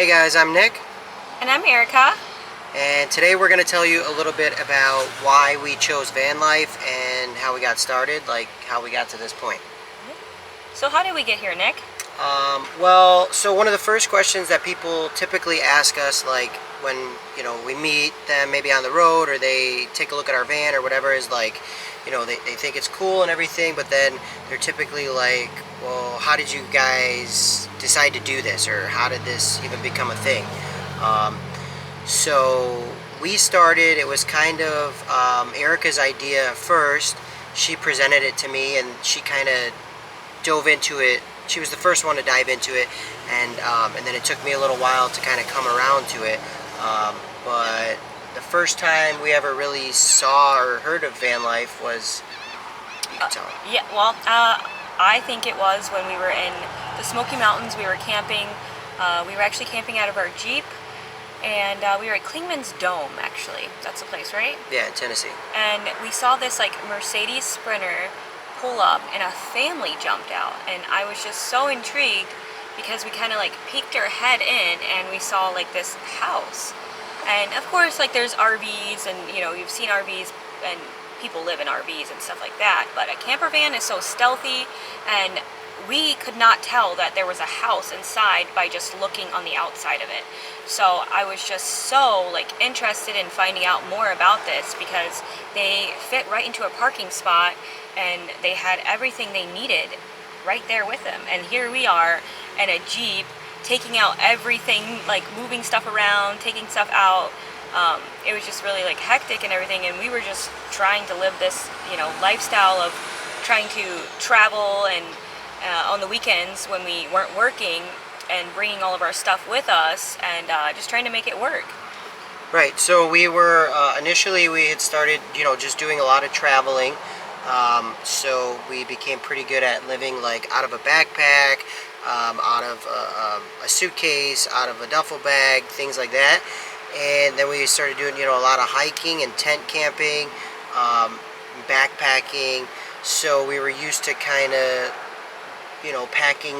Hey guys, I'm Nick, And I'm Erica. and today we're going to tell you a little bit about why we chose van life and how we got started, like how we got to this point. So how did we get here, Nick? So one of the first questions that people typically ask us, like when we meet them maybe on the road or they take a look at our van or whatever, is like, they think it's cool and everything, but then they're typically like, well, how did you guys decide to do this, or how did this even become a thing? So we started, it was kind of Erica's idea first. She presented it to me and she kind of dove into it. She was the first one to dive into it, and then it took me a little while to kind of come around to it. But the first time we ever really saw or heard of van life was, you can tell. Yeah, well, I think it was when we were in the Smoky Mountains. We were camping. We were actually camping out of our Jeep, and we were at Klingman's Dome, actually. That's the place, right? Yeah, in Tennessee. And we saw this like Mercedes Sprinter pull up, and a family jumped out, and I was just so intrigued because we kind of like peeked our head in and we saw like this house. And of course, like, there's RVs, and you've seen RVs and people live in RVs and stuff like that, but a camper van is so stealthy, and we could not tell that there was a house inside by just looking on the outside of it. So I was just so like interested in finding out more about this, because they fit right into a parking spot and they had everything they needed right there with them. And here we are in a Jeep, taking out everything, like moving stuff around, taking stuff out. It was just really like hectic and everything, and we were just trying to live this lifestyle of trying to travel, and on the weekends when we weren't working, and bringing all of our stuff with us, and just trying to make it work. Right, so we were, initially we had started, just doing a lot of traveling. So we became pretty good at living like out of a backpack, out of a suitcase, out of a duffel bag, things like that. And then we started doing, a lot of hiking and tent camping, backpacking. So we were used to kind of, packing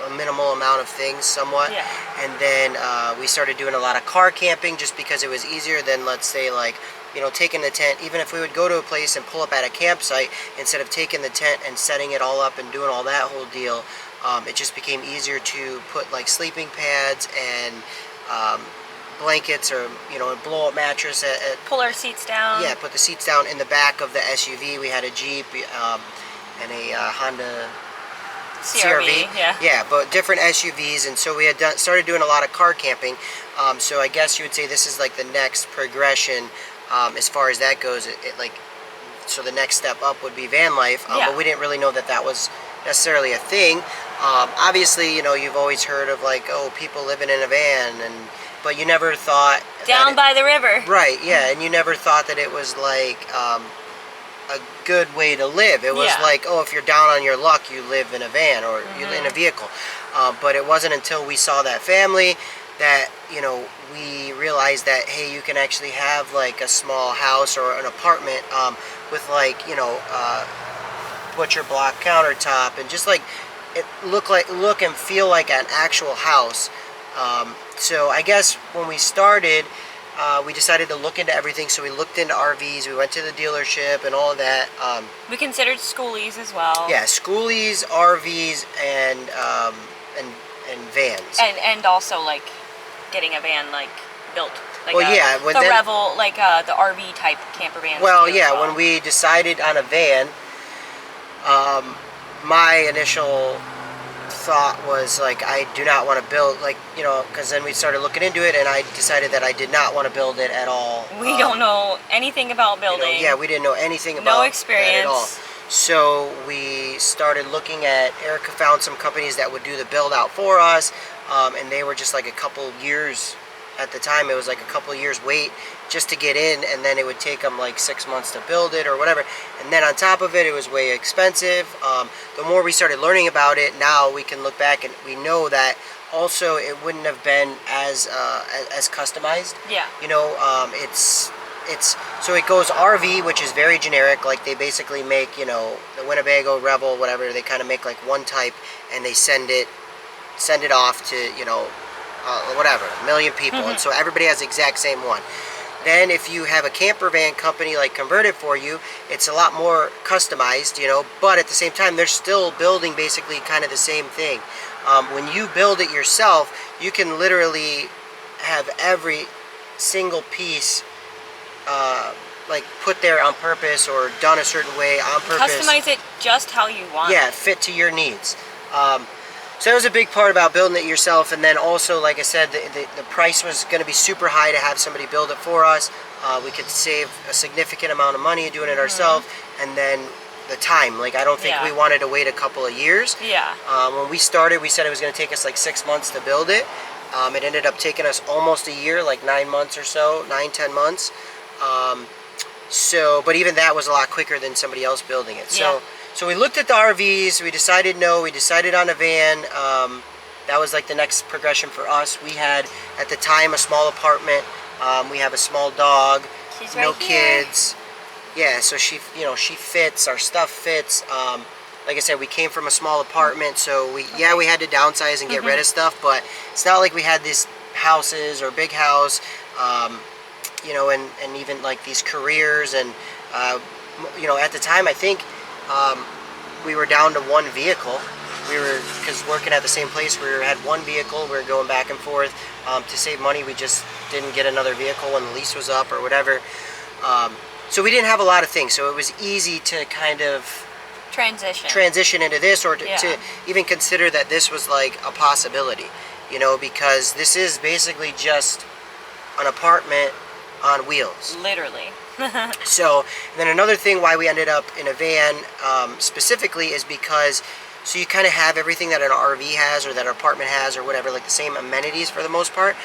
a minimal amount of things somewhat. Yeah. And then we started doing a lot of car camping, just because it was easier than, let's say, like, taking the tent. Even if we would go to a place and pull up at a campsite, instead of taking the tent and setting it all up and doing all that whole deal, it just became easier to put like sleeping pads and blankets, or a blow-up mattress Pull our seats down. yeah, put the seats down in the back of the SUV. We had a Jeep and a Honda CRV. Yeah, but different SUVs, and so we had started doing a lot of car camping. So I guess you would say this is like the next progression, as far as that goes. So the next step up would be van life, but we didn't really know that that was necessarily a thing. Obviously, you've always heard of like, oh, people living in a van, but you never thought down by the river. Right, yeah, and you never thought that it was like a good way to live. It was like, oh, if you're down on your luck, you live in a van, or you live in a vehicle. But it wasn't until we saw that family that we realized that, hey, you can actually have like a small house or an apartment with like butcher block countertop, and just like it look and feel like an actual house. So I guess when we started, we decided to look into everything. So we looked into RVs, we went to the dealership and all of that. We considered schoolies as well. Yeah, schoolies, RVs, and vans. And also like getting a van like built. Like well, yeah, the Revel, like the RV type camper vans. Well, yeah, when we decided on a van, my initial thought was like, I do not want to build, like, because then we started looking into it, and I decided that I did not want to build it at all. We don't know anything about building. Yeah, we didn't know anything about no experience that at all. So we started looking at, Erica found some companies that would do the build out for us, and they were just like a couple years. At the time, it was like a couple years wait just to get in, and then it would take them like 6 months to build it or whatever. And then on top of it, it was way expensive. The more we started learning about it, now we can look back and we know that also it wouldn't have been as customized. Yeah. It's so it goes RV, which is very generic. Like, they basically make, the Winnebago, Revel, whatever. They kind of make like one type, and they send it off to whatever, a million people, and so everybody has the exact same one. Then if you have a camper van company like convert it for you, it's a lot more customized, you know, but at the same time they're still building basically kind of the same thing. When you build it yourself, you can literally have every single piece like put there on purpose or done a certain way on purpose. Customize it just how you want. Yeah, fit to your needs. So that was a big part about building it yourself, and then also, like I said, the price was going to be super high to have somebody build it for us. We could save a significant amount of money doing it ourselves, and then the time. Like, I don't think we wanted to wait a couple of years. Yeah. When we started, we said it was going to take us like 6 months to build it. It ended up taking us almost a year, like 9 months or so, 9-10 months. But even that was a lot quicker than somebody else building it. So we looked at the RVs, we decided no, we decided on a van. That was like the next progression for us. We had, at the time, a small apartment. We have a small dog, She's no right here. kids. Yeah, so she fits, our stuff fits. Like I said, we came from a small apartment, so we had to downsize and get rid of stuff, but it's not like we had these houses or big house, you know, and even like these careers, and you know, at the time I think we were down to one vehicle. We were, because working at the same place, we had one vehicle. We were going back and forth. To save money, we just didn't get another vehicle when the lease was up or whatever. So we didn't have a lot of things, so it was easy to kind of transition into this, or to even consider that this was like a possibility, you know, because this is basically just an apartment on wheels. Literally. So, and then another thing why we ended up in a van specifically is because, so you kind of have everything that an RV has or that an apartment has or whatever, like the same amenities for the most part,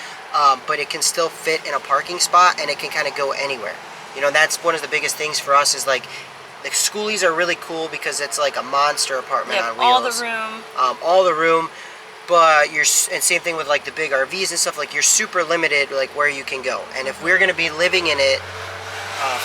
but it can still fit in a parking spot, and it can kind of go anywhere. You know, that's one of the biggest things for us, is like the schoolies are really cool because it's like a monster apartment on wheels. All the room. But and same thing with like the big RVs and stuff, like you're super limited like where you can go. And if we're going to be living in it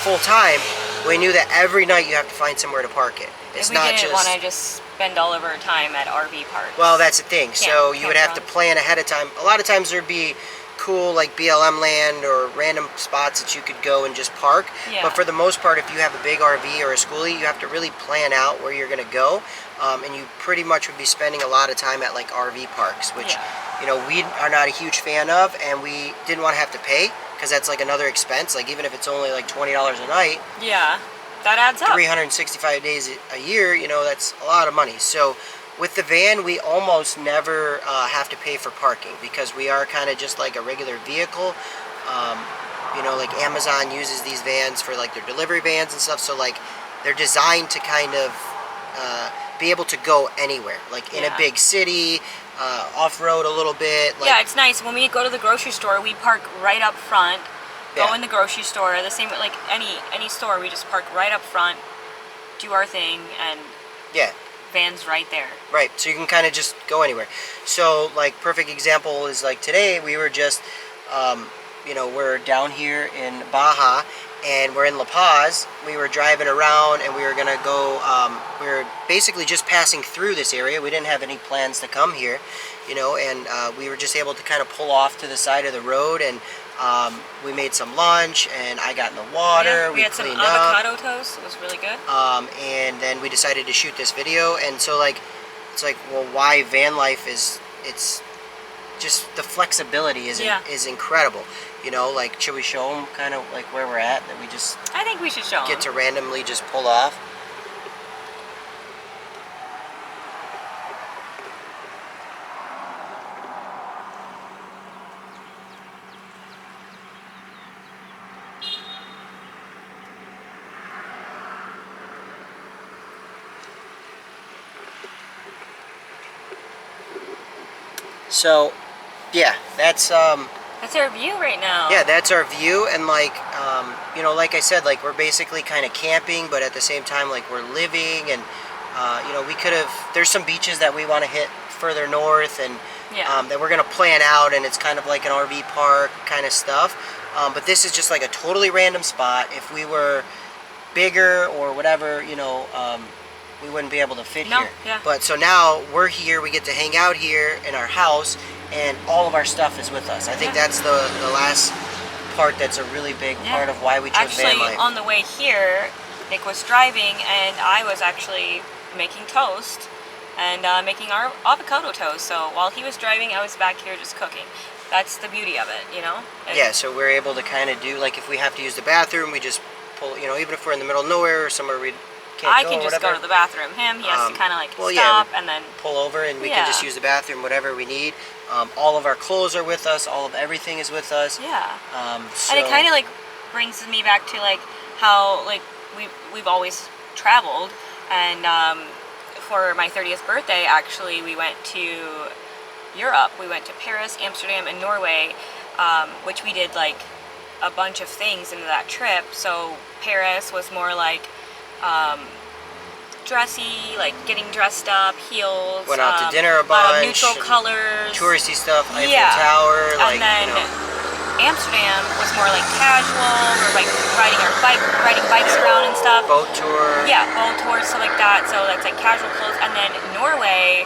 full time, we knew that every night you have to find somewhere to park it. It's we not didn't just want to just spend all of our time at RV parks. Well, that's the thing. So you would have to plan ahead of time. A lot of times there'd be cool like BLM land or random spots that you could go and just park. But for the most part, if you have a big RV or a schoolie, you have to really plan out where you're going to go. And you pretty much would be spending a lot of time at like RV parks, which, you know, we are not a huge fan of, and we didn't want to have to pay, because that's like another expense. Like, even if it's only like $20 a night. Yeah, that adds up. 365 days a year, you know, that's a lot of money. So with the van, we almost never have to pay for parking, because we are kind of just like a regular vehicle. You know, like Amazon uses these vans for like their delivery vans and stuff. So like they're designed to kind of be able to go anywhere, like in a big city, off-road a little bit. Like, yeah, it's nice. When we go to the grocery store, we park right up front, go in the grocery store, the same like any store, we just park right up front, do our thing, and van's right there. Right, so you can kind of just go anywhere. So like perfect example is like today we were just, you know, we're down here in Baja, and we're in La Paz. We were driving around, and we were gonna go, we were basically just passing through this area. We didn't have any plans to come here, you know, and we were just able to kind of pull off to the side of the road, and we made some lunch, and I got in the water. We had some avocado toast. It was really good. And then we decided to shoot this video, and so like, it's like, well, why van life is, it's just the flexibility is incredible. You know, like, should we show them kind of like where we're at, that we just I think we should show get them. to randomly just pull off? So, yeah, that's our view right now. Yeah, that's our view, and like, you know, like I said, like we're basically kind of camping, but at the same time, like we're living, and you know, we could have. There's some beaches that we want to hit further north, and that we're gonna plan out, and it's kind of like an RV park kind of stuff. But this is just like a totally random spot. If we were bigger or whatever, you know, we wouldn't be able to fit here. Yeah. But so now we're here, we get to hang out here in our house, and all of our stuff is with us. I think that's the last part that's a really big part of why we chose van life. Actually, on the way here, Nick was driving, and I was actually making toast and making our avocado toast. So while he was driving, I was back here just cooking. That's the beauty of it, you know? Yeah, so we're able to kind of do, like, if we have to use the bathroom, we just pull, you know, even if we're in the middle of nowhere or somewhere we can't I go can or just whatever. go to the bathroom. Him, he has to kind of like well, stop yeah, and then pull over, and we can just use the bathroom, whatever we need. All of our clothes are with us. All of everything is with us. Yeah. So, and it kind of like brings me back to like how like we've always traveled, and for my 30th birthday, actually, we went to Europe. We went to Paris, Amsterdam, and Norway, which we did like a bunch of things into that trip. So Paris was more like dressy, like getting dressed up, heels. Went out to dinner a bunch. lot of neutral colors. Touristy stuff, Eiffel Tower. And then Amsterdam was more like casual. We're like riding bikes around and stuff. Boat tour. Yeah, boat tours, stuff like that. So that's like casual clothes. And then Norway,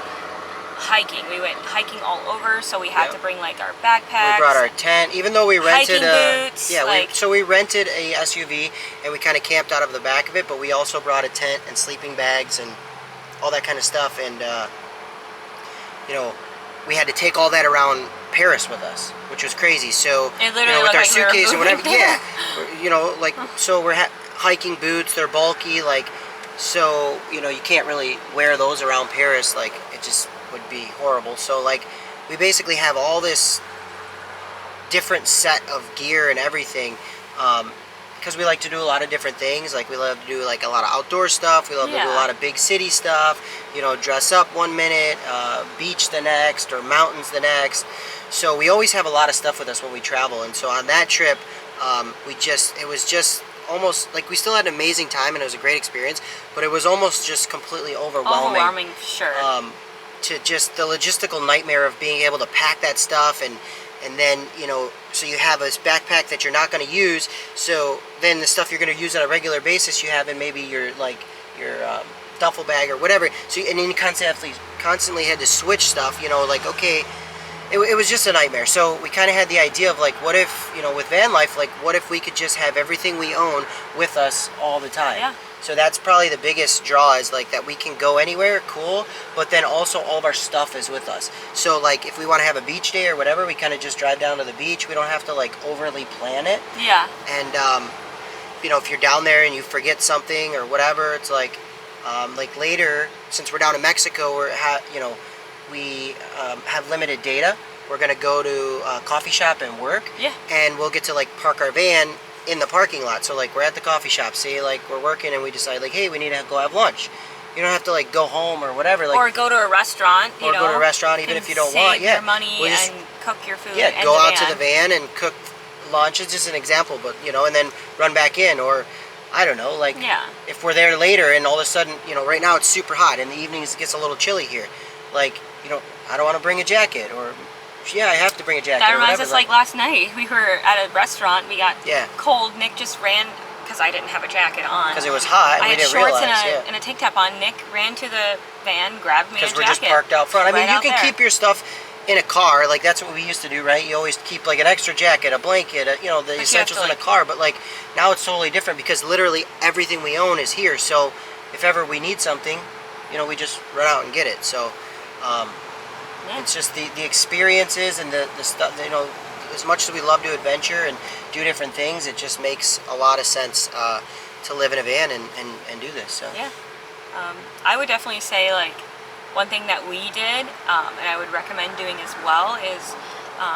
hiking. We went hiking all over, so we had to bring like our backpacks. We brought our tent, even though we rented hiking boots. Yeah, like, so we rented a SUV and we kind of camped out of the back of it, but we also brought a tent and sleeping bags and all that kind of stuff. And you know, we had to take all that around Paris with us, which was crazy. So it literally you know, with our like suitcase we and whatever, you know, like so we're hiking boots. They're bulky, like so you know you can't really wear those around Paris. Like it just would be horrible. So like we basically have all this different set of gear and everything because we like to do a lot of different things. Like we love to do like a lot of outdoor stuff. We love to do a lot of big city stuff, you know, dress up one minute, beach the next, or mountains the next. So we always have a lot of stuff with us when we travel. And so on that trip it was just almost like we still had an amazing time and it was a great experience, but it was almost just completely overwhelming. Sure. To just the logistical nightmare of being able to pack that stuff and then, you know, so you have this backpack that you're not going to use, so then the stuff you're going to use on a regular basis you have in maybe your duffel bag or whatever, so and then you constantly had to switch stuff, you know, like okay, it was just a nightmare. So we kind of had the idea of like, what if, you know, with van life, like what if we could just have everything we own with us all the time. Yeah. So that's probably the biggest draw, is like that we can go anywhere, cool, but then also all of our stuff is with us. So like if we want to have a beach day or whatever, we kind of just drive down to the beach. We don't have to like overly plan it. Yeah. And you know, if you're down there and you forget something or whatever, it's like later, since we're down in Mexico, we have limited data. We're gonna go to a coffee shop and work. Yeah. And we'll get to like park our van in the parking lot. So like we're at the coffee shop, say like we're working and we decide like, hey, we need to go have lunch. You don't have to like go home or whatever. Like, or go to a restaurant. Or go to a restaurant even if you don't want. Yeah. Save your money and cook your food. Yeah, go out to the van and cook lunch. It's just an example, but you know, and then run back in. Or I don't know, like if we're there later and all of a sudden, you know, right now it's super hot. In the evenings it gets a little chilly here. Like, you know, I don't want to bring a jacket, or yeah, I have to bring a jacket. That reminds us, like last night, we were at a restaurant, we got cold, Nick just ran, because I didn't have a jacket on. Because it was hot, I we had didn't shorts realize, and a tank top on. Nick ran to the van, grabbed me a jacket. Because we're just parked out front. I mean, you can there. keep your stuff in a car, like that's what we used to do, right? You always keep like an extra jacket, a blanket, you know, the essentials in a car, but like now it's totally different because literally everything we own is here. So if ever we need something, you know, we just run out and get it. So it's just the experiences and the stuff, you know, as much as we love to adventure and do different things, it just makes a lot of sense to live in a van and do this. So yeah, I would definitely say like one thing that we did, and I would recommend doing as well, is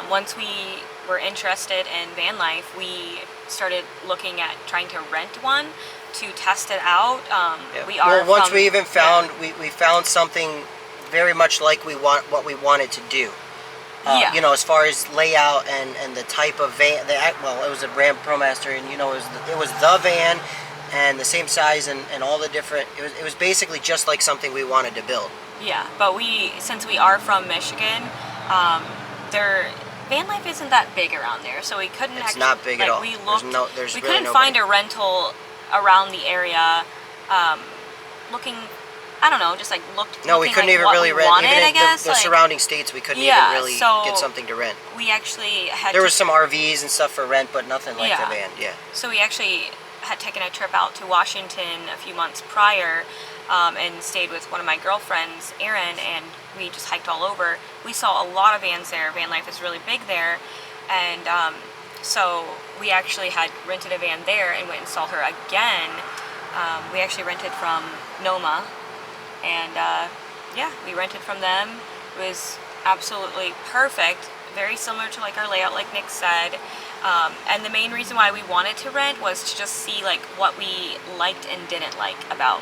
once we were interested in van life, we started looking at trying to rent one to test it out. Once we even found we found something very much like what we wanted to do. You know, as far as layout and the type of van, it was a Ram ProMaster, and you know, it was the van and the same size and all the different. It was basically just like something we wanted to build. Yeah, but since we are from Michigan, van life isn't that big around there, so we couldn't. It's not big at all. We looked. There's we really couldn't find a rental around the area. Looking I don't know, just like No, we couldn't like even what really we rent. wanted, Even I in guess. the Like, surrounding states, we couldn't yeah, even really so get something to rent. we actually had There was some RVs and stuff for rent, but nothing like the van. Yeah. So we actually had taken a trip out to Washington a few months prior, and stayed with one of my girlfriends, Erin, and we just hiked all over. We saw a lot of vans there. Van life is really big there, and so we actually had rented a van there and went and saw her again. We actually rented from Noma, and yeah, we rented from them. It was absolutely perfect, very similar to like our layout, like Nick said. And the main reason why we wanted to rent was to just see like what we liked and didn't like about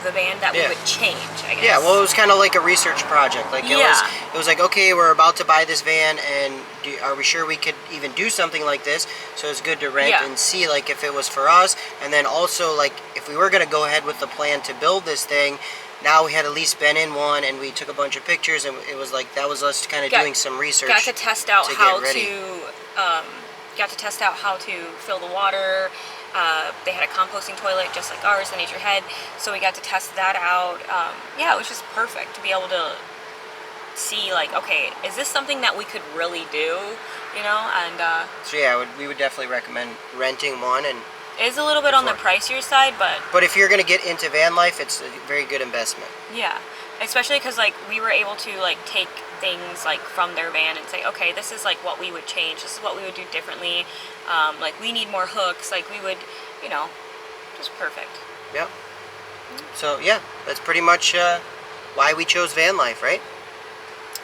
the van that we would change, I guess. Yeah, well, it was kind of like a research project. Like it was like, okay, we're about to buy this van, and are we sure we could even do something like this? So it's good to rent and see like if it was for us, and then also like if we were gonna go ahead with the plan to build this thing. Now we had at least been in one, and we took a bunch of pictures, and it was like that was us kind of doing some research. Got to test out how to fill the water. They had a composting toilet just like ours, the Nature Head, so we got to test that out. Yeah, it was just perfect to be able to see like, okay, is this something that we could really do, you know? And so yeah, we would definitely recommend renting one. And it is a little bit on the pricier side, but if you're gonna get into van life, it's a very good investment. Yeah, especially because like we were able to like take things like from their van and say, okay, this is like what we would change, this is what we would do differently, like we need more hooks, like we would, you know, just perfect. Yep. So yeah, that's pretty much why we chose van life, right?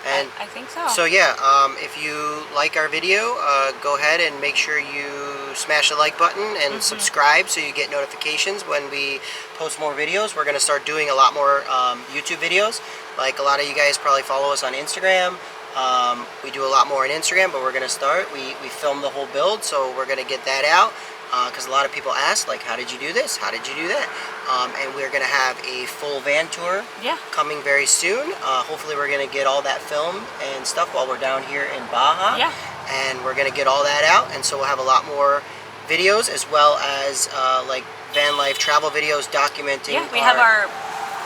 And I think so. So yeah, if you like our video, go ahead and make sure you smash the like button and subscribe so you get notifications when we post more videos. We're going to start doing a lot more YouTube videos. Like a lot of you guys probably follow us on Instagram. We do a lot more on Instagram, but we're going to start. We film the whole build, so we're going to get that out. Because a lot of people ask, like, how did you do this? How did you do that? And we're going to have a full van tour coming very soon. Hopefully we're going to get all that film and stuff while we're down here in Baja. Yeah. And we're going to get all that out. And so we'll have a lot more videos as well as like van life travel videos documenting. Yeah, we have our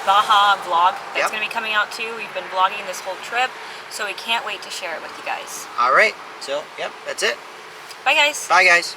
Baja vlog that's going to be coming out too. We've been vlogging this whole trip, so we can't wait to share it with you guys. All right. So, yep, that's it. Bye, guys. Bye, guys.